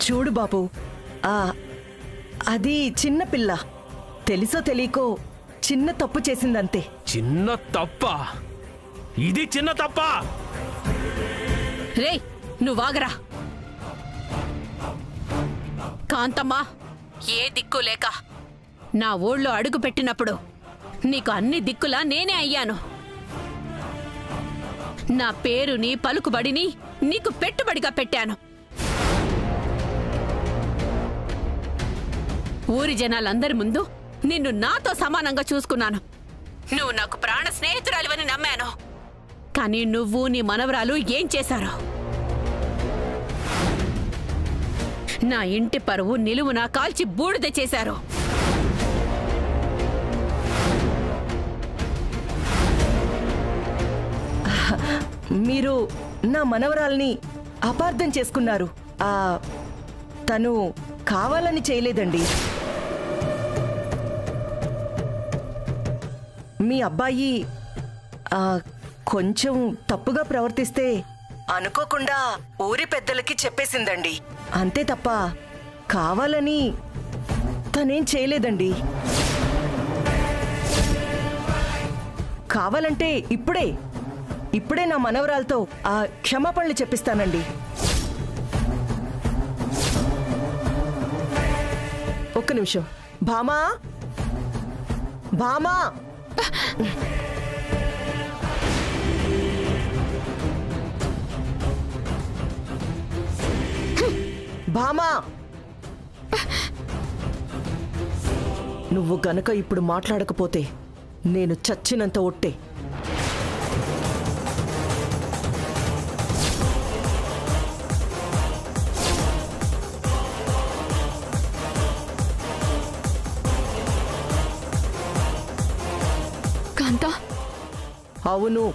చూడు బాబు, అది చిన్న పిల్ల, తెలుసో తెలియకో చిన్న తప్పు చేసిందంతే. చిన్న తప్ప? ఇది చిన్న తప్ప? రే నువ్వాగరా. కాంతమ్మా, ఏ దిక్కు లేక నా ఊళ్ళో అడుగు పెట్టినప్పుడు నీకు అన్ని దిక్కులా నేనే అయ్యాను. నా పేరుని పలుకుబడిని నీకు పెట్టుబడిగా పెట్టాను. ఊరి జనాలందరి ముందు నిన్ను నాతో సమానంగా చూసుకున్నాను. నువ్వు నాకు ప్రాణ స్నేహితురాలివని నమ్మాను. కానీ నువ్వు నీ మనవరాలు ఏం చేశారో? నా ఇంటి పరువు నిలువునా కాల్చి బూడిద చేశారు. మీరు నా మనవరాల్ని అపార్థం చేసుకున్నారు. తను కావాలని చేయలేదండి. మీ అబ్బాయి కొంచెం తప్పుగా ప్రవర్తిస్తే అనుకోకుండా ఊరి పెద్దలకి చెప్పేసిందండి. అంతే తప్ప కావాలని తనేం చేయలేదండి. కావాలంటే ఇప్పుడే నా మనవరాలతో క్షమాపణలు చెప్పిస్తానండి. ఒక్క నిమిషం. భామా, భామా, భామా, నువ్వు గనక ఇప్పుడు మాట్లాడకపోతే నేను చచ్చినంత ఒట్టే. కాంతా? అవును,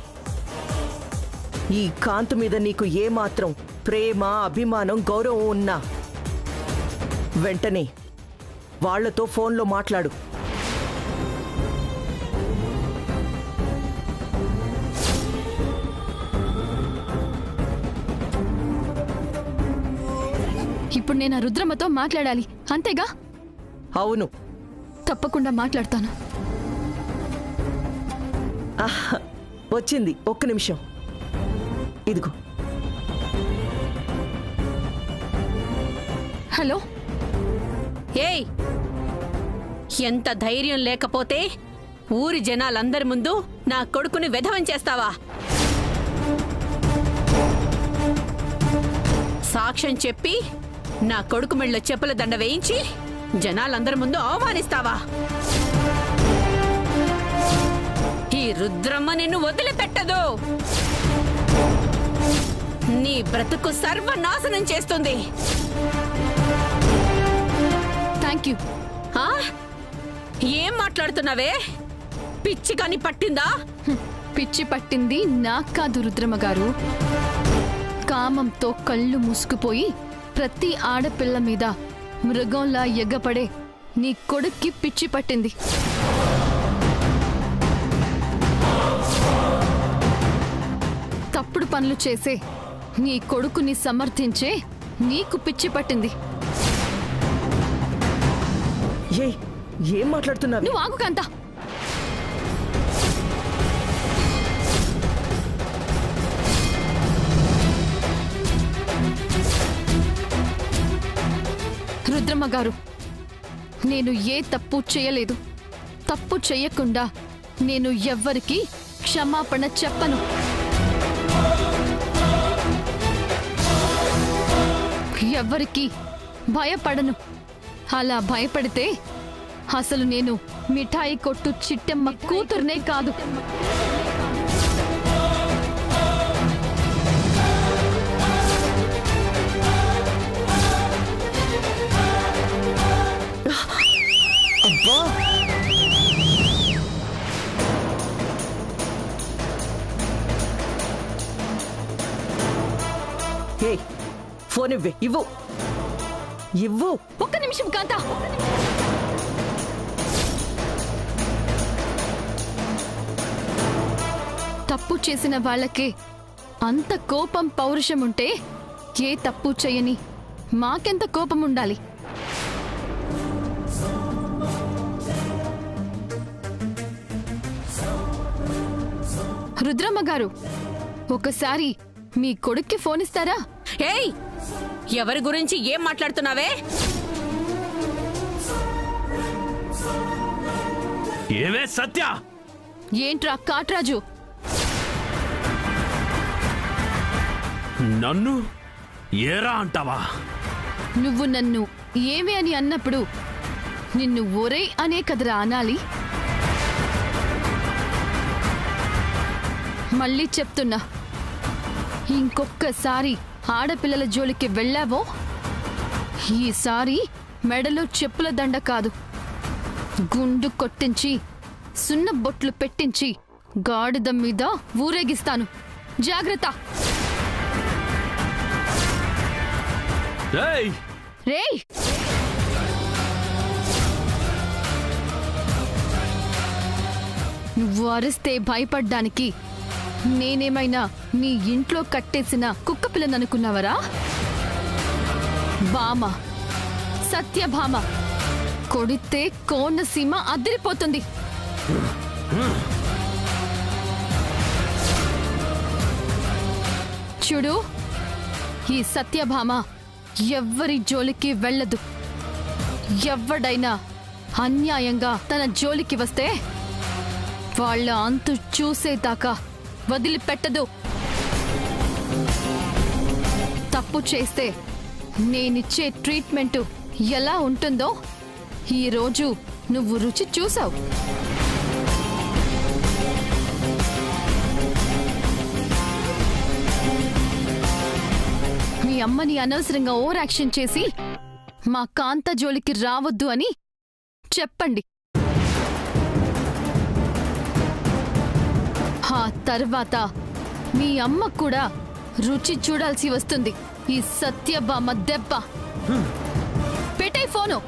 ఈ కాంతు మీద నీకు ఏమాత్రం ప్రేమ, అభిమానం, గౌరవం ఉన్నా వెంటనే వాళ్లతో ఫోన్లో మాట్లాడు. ఇప్పుడు నేను రుద్రమ్మతో మాట్లాడాలి, అంతేగా? అవును, తప్పకుండా మాట్లాడతాను. వచ్చింది. ఒక్క నిమిషం. ఇదిగో. హలో. ఏయ్, ఎంత ధైర్యం లేకపోతే ఊరి జనాలందరి ముందు నా కొడుకుని వెధవం చేస్తావా? సాక్ష్యం చెప్పి నా కొడుకు మెళ్ళ చెప్పుల దండ వేయించి జనాలందరి ముందు అవమానిస్తావా? ఈ రుద్రమ్మ నిన్ను వదిలిపెట్టదు. నీ బ్రతుకు సర్వనాశనం చేస్తుంది. Thank you. ఏం మాట్లాడుతున్నావే? పిచ్చి కాని పట్టిందా? పిచ్చి పట్టింది నాకు కాదు రుద్రమ్మ గారు. కామంతో కళ్ళు మూసుకుపోయి ప్రతి ఆడపిల్ల మీద మృగంలా ఎగ్గపడే నీ కొడుక్కి పిచ్చి పట్టింది. తప్పుడు పనులు చేసే నీ కొడుకుని సమర్థించే నీకు పిచ్చి పట్టింది. ఏం మాట్లాడుతున్నావు? నువ్వు ఆగు కాంతా. రుద్రమ్మ గారు, నేను ఏ తప్పు చేయలేదు. తప్పు చేయకుండా నేను ఎవ్వరికీ క్షమాపణ చెప్పను. ఎవ్వరికీ భయపడను. అలా భయపడితే అసలు నేను మిఠాయి కొట్టు చిట్టమ్మ కూతుర్నే కాదు. అబ్బా, ఫోన్ ఇవ్వు. ఒక్క నిమిషం కాంతా. తప్పు చేసిన వాళ్ళకే అంత కోపం, పౌరుషం ఉంటే ఏ తప్పు చేయని మాకెంత కోపం ఉండాలి? రుద్రమ్మ గారు, ఒకసారి మీ కొడుక్కి ఫోన్ ఇస్తారా? ఏయ్, ఎవరి గురించి ఏం మాట్లాడుతున్నావే? ఏవే సత్య, ఏంట్రా కాట్రాజు? నన్ను ఏరా అంటావా? నువ్వు నన్ను ఏమి అని అన్నప్పుడు నిన్ను ఒరే అనే కదరా అనాలి. మళ్ళీ చెప్తున్నా, ఇంకొక్కసారి ఆడపిల్లల జోలికి వెళ్ళావో ఈసారి మెడలో చెప్పుల దండ కాదు, గుండు కొట్టించి సున్న బొట్లు పెట్టించి గాడిద మీద ఊరేగిస్తాను. జాగ్రత్త. ఏయ్, రేయ్, నువ్వు అరిస్తే భయపడ్డానికి నేనేమైనా నీ ఇంట్లో కట్టేసిన కుక్క పిల్లననుకున్నావరా? భామ, సత్యభామ కొడితే కోనసీమ అదిరిపోతుంది. చూడు, ఈ సత్యభామ ఎవ్వరి జోలికి వెళ్ళదు. ఎవడైనా అన్యాయంగా తన జోలికి వస్తే వాళ్ళ అంతు చూసేదాకా వదిలిపెట్టదు. తప్పు చేస్తే నేనిచ్చే ట్రీట్మెంటు ఎలా ఉంటుందో ఈరోజు నువ్వు రుచి చూసావు. మీ అమ్మని అనవసరంగా ఓవర్ యాక్షన్ చేసి మా కాంత జోలికి రావద్దు అని చెప్పండి. ఆ తర్వాత మీ అమ్మ కూడా రుచి చూడాల్సి వస్తుంది ఈ సత్యభామ దెబ్బ. పెట్టే ఫోను.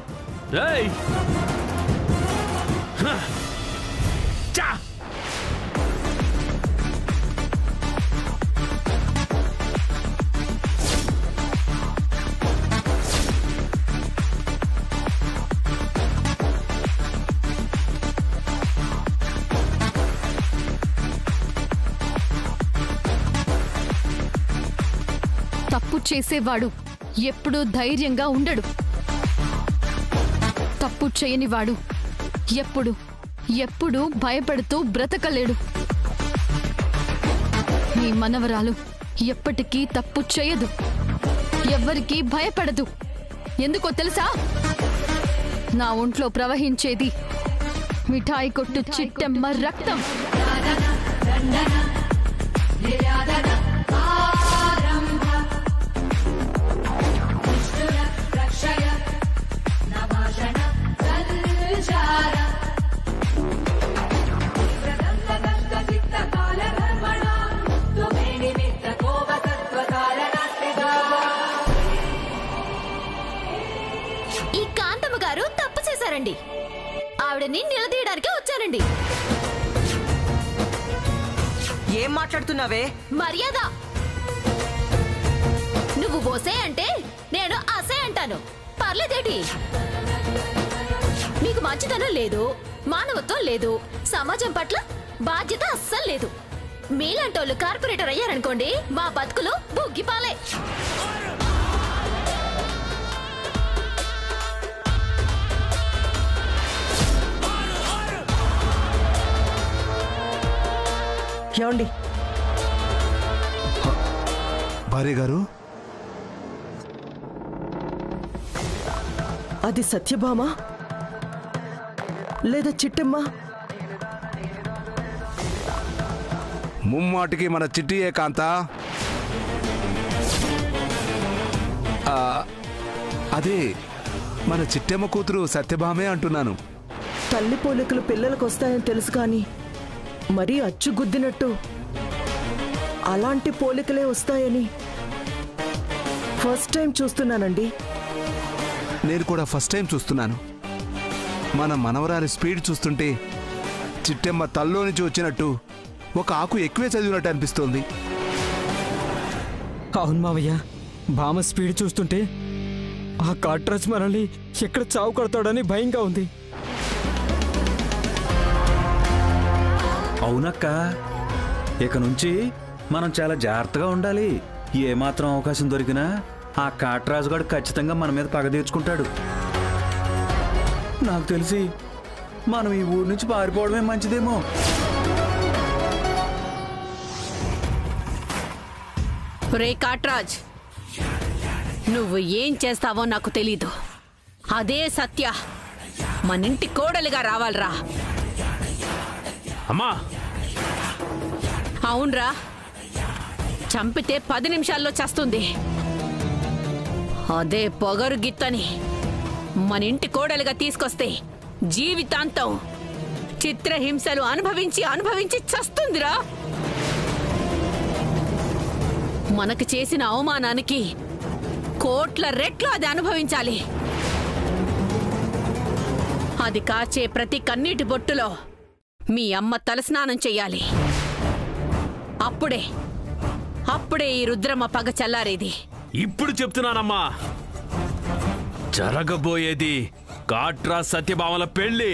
ఏయ్, చా, తప్పు చేసేవాడు ఎప్పుడూ ధైర్యంగా ఉండడు. తప్పు చేయనివాడు ఎప్పుడు భయపడుతూ బ్రతకలేడు. మీ మనవరాలు ఎప్పటికీ తప్పు చేయదు, ఎవ్వరికీ భయపడదు. ఎందుకో తెలుసా? నా ఒంట్లో ప్రవహించేది మిఠాయి కొట్టు చిట్టెమ్మ రక్తం. ఈ కాంతమ్మ గారు తప్పు చేశారండి. ఆవిడని నిలదీయడానికి వచ్చానండి. ఏం మాట్లాడుతున్నావే? మర్యాద. నువ్వు ఓసే అంటే నేను అసే అంటాను. పర్లేదేటి? మీకు మంచితనం లేదు, మానవత్వం లేదు, సమాజం పట్ల బాధ్యత అస్సలు లేదు. మీలాంటోళ్ళు కార్పొరేటర్ అయ్యారనుకోండి, మా బతుకులు బుగ్గిపాలే. ఏమండి? భార్య గారు, అది సత్యభామ లేదా చిట్టమ్మ? ముమ్మాటికి మన చిట్టియే కాంత. అదే మన చిట్టమ్మ కూతురు సత్యభామే అంటున్నాను. తల్లి పోలికలు పిల్లలకు వస్తాయని తెలుసు కానీ మరీ అచ్చుగుద్దినట్టు అలాంటి పోలికలే వస్తాయని ఫస్ట్ టైం చూస్తున్నానండి. నేను కూడా ఫస్ట్ టైం చూస్తున్నాను. మన మనవరాలి స్పీడ్ చూస్తుంటే చిట్టమ్మ తల్లో నుంచి వచ్చినట్టు ఒక ఆకు ఎక్కువే చదివినట్టు అనిపిస్తోంది. అవును మావయ్య, భామ స్పీడ్ చూస్తుంటే ఆ కాట్రాజ్ మనల్ని ఎక్కడ చావు కొడతాడని భయంగా ఉంది. అవునక్క, ఇక నుంచి మనం చాలా జాగ్రత్తగా ఉండాలి. ఏమాత్రం అవకాశం దొరికినా ఆ కాట్రాజు గారు ఖచ్చితంగా మన మీద పగ తీర్చుకుంటాడు. నాకు తెలిసి మనం ఈ ఊరు నుంచి పారిపోవడమే మంచిదేమో. రే కాట్రాజ్, నువ్వు ఏం చేస్తావో నాకు తెలీదు. అదే సత్య మనింటి కోడలిగా రావాలరా. అమ్మా, అవునరా, చంపితే 10 నిమిషాల్లో చస్తుంది. అదే పొగరు గిత్తని మన ఇంటి కోడలిగా తీసుకొస్తే జీవితాంతం చిత్రహింసలు అనుభవించి చస్తుందిరా. మనకు చేసిన అవమానానికి కోట్ల రెట్లు అది అనుభవించాలి. అది కాచే ప్రతి కన్నీటి బొట్టులో మీ అమ్మ తలస్నానం చెయ్యాలి. అప్పుడే ఈ రుద్రమ్మ పగ చల్లారేది. ఇప్పుడు చెప్తున్నానమ్మా, జరగబోయేది కాట్రాజ్ సత్యభామల పెళ్లి.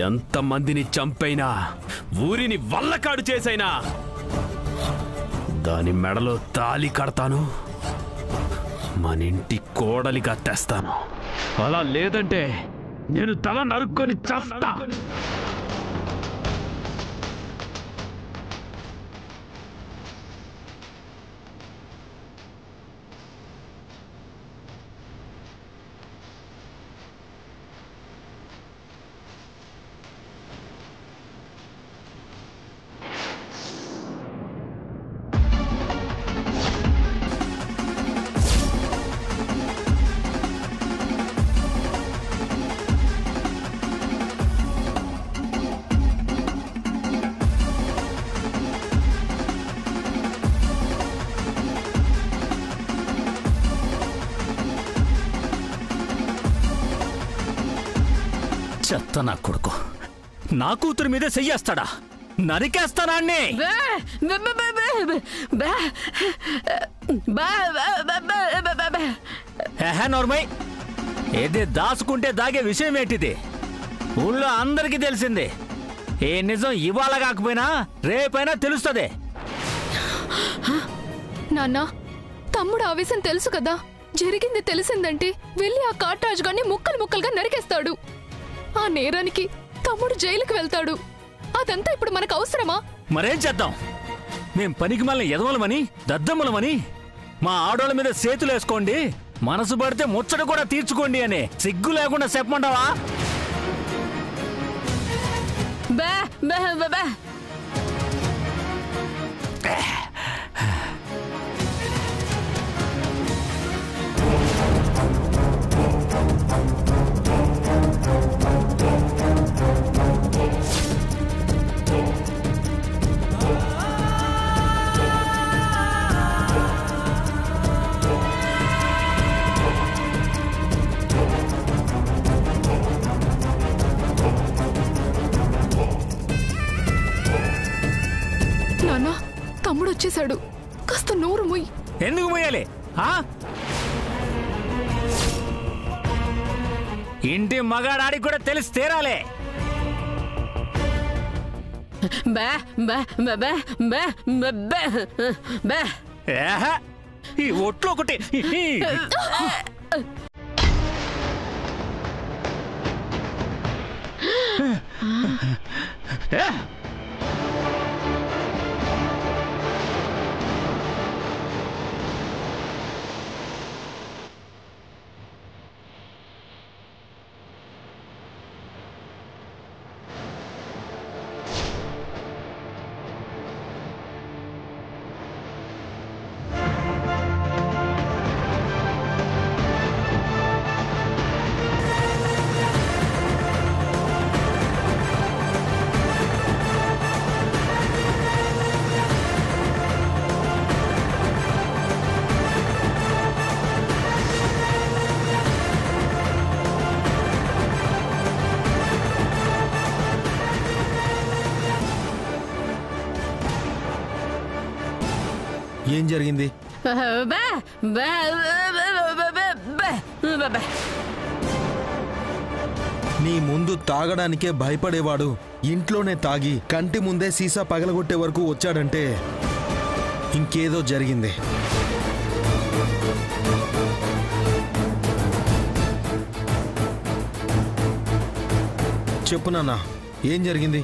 ఎంతమందిని చంపైనా, ఊరిని వల్లకాడు చేసైనా దాని మెడలో తాళి కడతాను, మనింటి కోడలిగా తెస్తాను. అలా లేదంటే నేను తల నరుక్కొని చస్తా. చెత్త నా కొడుకు నా కూతురు మీదే చెయ్యేస్తాడా? నరికేస్తానా? నోర్మై, ఏది దాచుకుంటే దాగే విషయం ఏంటిది? ఊళ్ళో అందరికీ తెలిసింది. ఏ నిజం ఇవాళ కాకపోయినా రేపైనా తెలుస్తుంది. నాన్న, తమ్ముడు ఆవేశం తెలుసు కదా. జరిగింది తెలిసిందంటే వెళ్ళి ఆ కాట్రాజు గారిని ముక్కలు ముక్కలుగా నరికేస్తాడు. ఆ నేరానికి తమ్ముడు జైలుకి వెళ్తాడు. అదంతా ఇప్పుడు మనకు అవసరమా? మరేం చేద్దాం? మేం పనికి మళ్ళీ ఎదవలమని, దద్దమ్మలమని మా ఆడోళ్ళ మీద చేతులు వేసుకోండి, మనసు పడితే ముచ్చట కూడా తీర్చుకోండి అని సిగ్గు లేకుండా చెప్పమంటావా? నాన్న, తమ్ముడు వచ్చేసాడు. కాస్త నోరు మొయ్. ఎందుకు మొయ్యాలి? ఇంటి మగాడాడికి కూడా తెలిసి తీరాలే. ఈ ఒట్లు ఒకటి. ఏం జరిగింది? నీ ముందు తాగడానికే భయపడేవాడు ఇంట్లోనే తాగి కంటి ముందే సీసా పగలగొట్టే వరకు వచ్చాడంటే ఇంకేదో జరిగింది. చెప్పు నాన్న, ఏం జరిగింది?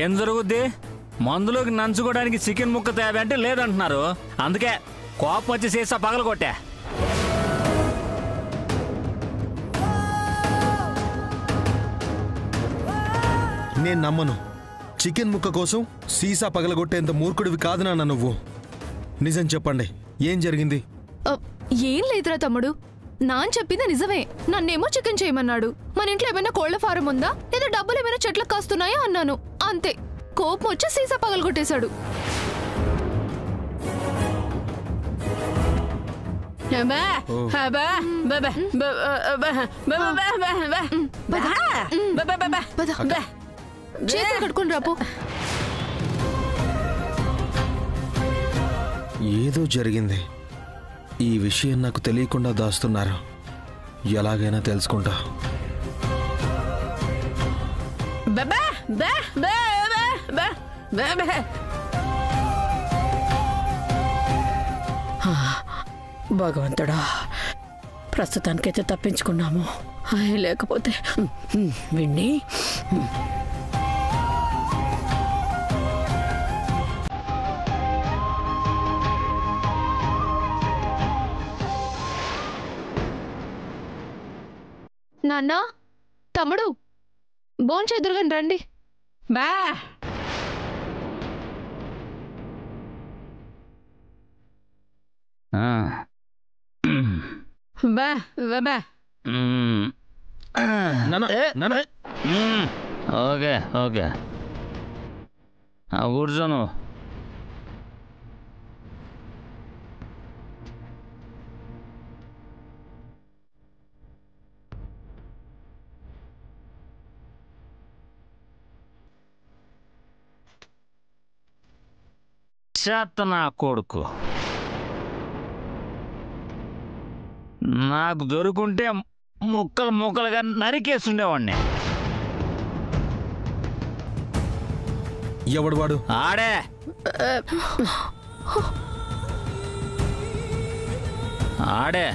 ఏం జరుగుద్ది? మందులోకి నంచుకోవడానికి చికెన్ ముక్క తేవే అంటే లేదంటున్నారు. అందుకే కోపం వచ్చి సీసా పగలగొట్టా. నేను నమ్మను. చికెన్ ముక్క కోసం సీసా పగలగొట్టేంత మూర్ఖుడివి కాదు నాన్న నువ్వు. నిజం చెప్పండి, ఏం జరిగింది? ఏం లేదురా తమ్ముడు, నాన్న చెప్పింది నిజమే. నన్నేమో చికెన్ చేయమన్నాడు. మన ఇంట్లో ఏమైనా కోళ్ల ఫారం ఉందా లేదా డబ్బులు ఏమైనా చెట్లకు కాస్తున్నాయా అన్నాను. అంతే, కోపం వచ్చి సీసా పగలగొట్టేశాడు. చేతులు కట్టుకుని రాపో. ఏదో జరిగింది. ఈ విషయం నాకు తెలియకుండా దాస్తున్నారు. ఎలాగైనా తెలుసుకుంటా. భగవంతుడా, ప్రస్తుతానికైతే తప్పించుకున్నాము. లేకపోతే విన్ని నాన్న, తమ్ముడు, భోంచేద్దురుగాని రండి. బా బా బా ఓకే ఓకే, కూర్చోను. చేత నా కొడుకు నాకు దొరుకుంటే ముక్కలు ముక్కలుగా నరికేస్తుండేవాడిని. ఎవడు వాడు? ఆడే. ఆడే.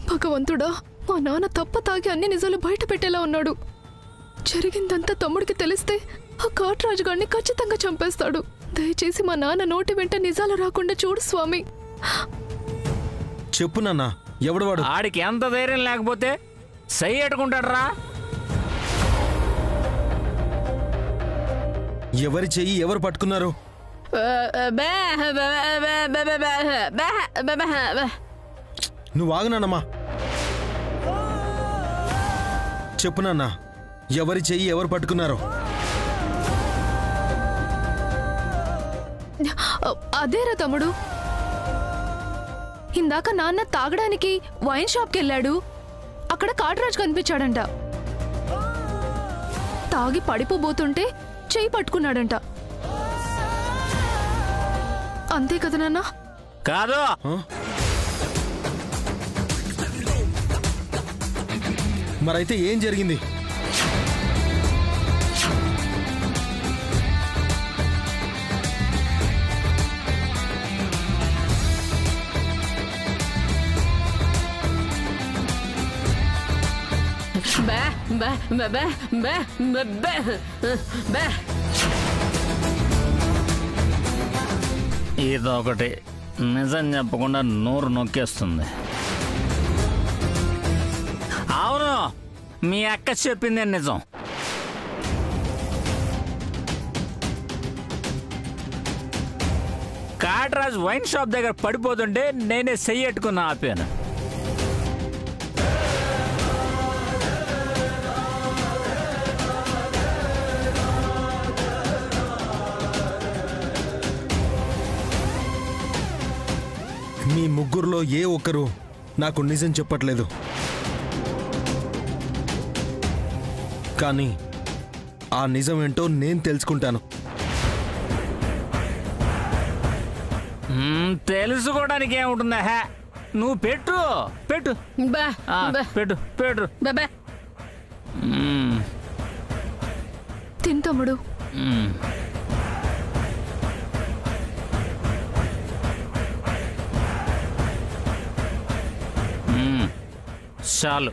భగవంతుడా, మా నాన్న తప్ప తాగి అన్ని నిజాలు బయట పెట్టేలా ఉన్నాడు. జరిగిందంతా తమ్ముడికి తెలిస్తే ఆ కాట్రాజు గారిని ఖచ్చితంగా చంపేస్తాడు. దయచేసి మా నాన్న నోటి వెంట నిజాలు రాకుండా చూడు స్వామి. చెప్పు నాన్న, ఎవడు వాడు? ఆడికి ఎంత ధైర్యం లేకపోతే సై ఎట్టుకుంటాడు రా. ఎవరి చెయ్యి ఎవరు పట్టుకున్నారు? నువ్వు ఆగునానమ్మా. చెప్పు నాన్న, ఎవరి చెయ్యి ఎవరు పట్టుకున్నారు? అదేరా తమ్ముడు, ఇందాక నాన్న తాగడానికి వైన్ షాప్కి వెళ్ళాడు. అక్కడ కాట్రాజు కనిపించాడంట. తాగి పడిపోబోతుంటే చెయ్యి పట్టుకున్నాడంట. అంతే కదా నాన్న? కాదు, మరైతే ఏం జరిగింది? ఇదొకటి నిజం చెప్పకుండా నోరు నొక్కేస్తుంది. అవును, మీ అక్క చెప్పిందే నిజం. కాట్రాజ్ వైన్ షాప్ దగ్గర పడిపోతుంటే నేనే చెయ్యట్టుకుని ఆపాను. మీ ముగ్గురులో ఏ ఒక్కరు నాకు నిజం చెప్పట్లేదు. కానీ ఆ నిజం ఏంటో నేను తెలుసుకుంటాను. తెలుసుకోవడానికి ఏముంటుందా? నువ్వు పెట్టు పెట్టు బా బా పెట్టు పెట్టు బాబా. తిన్ తమ్ముడు. చాలు.